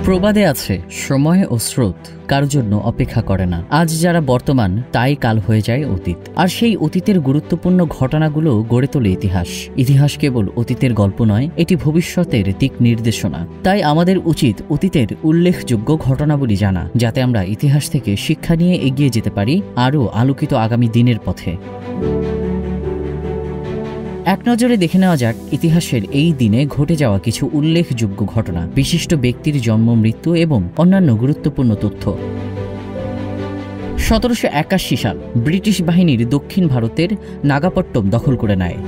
প্রবাদে আছে, সময় ও স্রোত কারোর জন্য অপেক্ষা করে না। আজ যারা বর্তমান, তাই কাল হয়ে যায় অতীত। আর সেই অতীতের গুরুত্বপূর্ণ ঘটনাগুলো গড়ে তোলে ইতিহাস। ইতিহাস কেবল অতীতের গল্প নয়, এটি ভবিষ্যতের দিক নির্দেশনা। তাই আমাদের উচিত অতীতের উল্লেখযোগ্য ঘটনাবলী জানা, যাতে আমরা ইতিহাস থেকে শিক্ষা নিয়ে এগিয়ে যেতে পারি আরও আলোকিত আগামী দিনের পথে। এক নজরে দেখে নেওয়া যাক ইতিহাসের এই দিনে ঘটে যাওয়া কিছু উল্লেখযোগ্য ঘটনা, বিশিষ্ট ব্যক্তির জন্ম, মৃত্যু এবং অন্যান্য গুরুত্বপূর্ণ তথ্য। 1781 সাল ব্রিটিশ বাহিনীর দক্ষিণ ভারতের নাগাপট্টম দখল করে নেয়।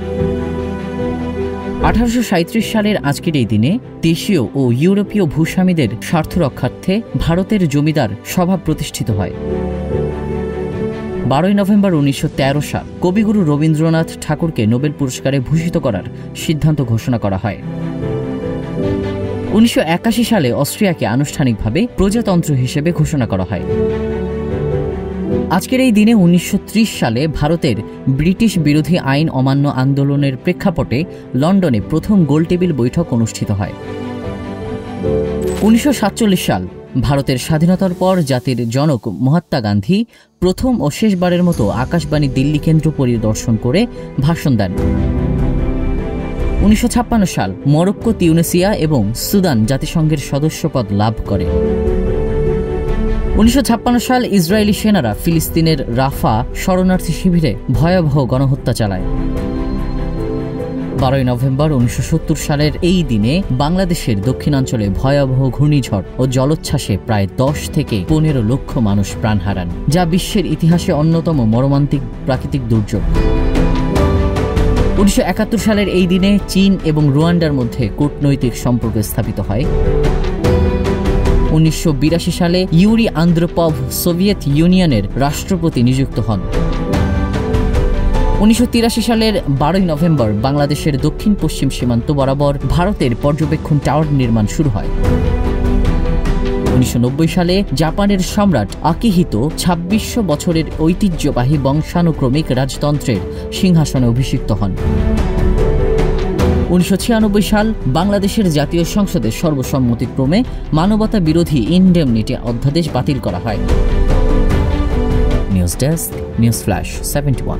1837 সালের আজকের এই দিনে দেশীয় ও ইউরোপীয় ভূস্বামীদের স্বার্থ রক্ষার্থে ভারতের জমিদার সভা প্রতিষ্ঠিত হয়। 12 নভেম্বর 1913 সাল কবিগুরু রবীন্দ্রনাথ ঠাকুরকে নোবেল পুরস্কারে ভূষিত করার সিদ্ধান্ত ঘোষণা করা হয়। 1981 সালে অস্ট্রিয়াকে আনুষ্ঠানিকভাবে প্রজাতন্ত্র হিসেবে ঘোষণা করা হয়। আজকের এই দিনে 1930 সালে ভারতের ব্রিটিশ বিরোধী আইন অমান্য আন্দোলনের প্রেক্ষাপটে লন্ডনে প্রথম গোলটেবিল বৈঠক অনুষ্ঠিত হয়। 1947 সাল ভারতের স্বাধীনতার পর জাতির জনক মহাত্মা গান্ধী প্রথম ও শেষবারের মতো আকাশবাণী দিল্লি কেন্দ্র পরিদর্শন করে ভাষণ দেন। 1956 সাল মরক্কো, তিউনিসিয়া এবং সুদান জাতিসংঘের সদস্যপদ লাভ করে। 1956 সাল ইসরায়েলি সেনারা ফিলিস্তিনের রাফা শরণার্থী শিবিরে ভয়াবহ গণহত্যা চালায়। 12 নভেম্বর 1970 সালের এই দিনে বাংলাদেশের দক্ষিণাঞ্চলে ভয়াবহ ঘূর্ণিঝড় ও জলোচ্ছ্বাসে প্রায় 10 থেকে 15 লক্ষ মানুষ প্রাণ হারান, যা বিশ্বের ইতিহাসে অন্যতম মর্মান্তিক প্রাকৃতিক দুর্যোগ। 1971 সালের এই দিনে চীন এবং রুয়ান্ডার মধ্যে কূটনৈতিক সম্পর্ক স্থাপিত হয়। 1982 সালে ইউরি আন্দ্রোপভ সোভিয়েত ইউনিয়নের রাষ্ট্রপতি নিযুক্ত হন। 1983 সালের 12 নভেম্বর বাংলাদেশের দক্ষিণ পশ্চিম সীমান্ত বরাবর ভারতের পর্যবেক্ষণ টাওয়ার নির্মাণ শুরু হয়। 1990 সালে জাপানের সম্রাট আকিহিতো 2600 বছরের ঐতিহ্যবাহী বংশানুক্রমিক রাজতন্ত্রের সিংহাসনে অভিষিক্ত হন। 1996 সাল বাংলাদেশের জাতীয় সংসদে সর্বসম্মতিক্রমে মানবতা বিরোধী ইনডেমনিটি অধ্যাদেশ বাতিল করা হয়। News desk, news flash 71।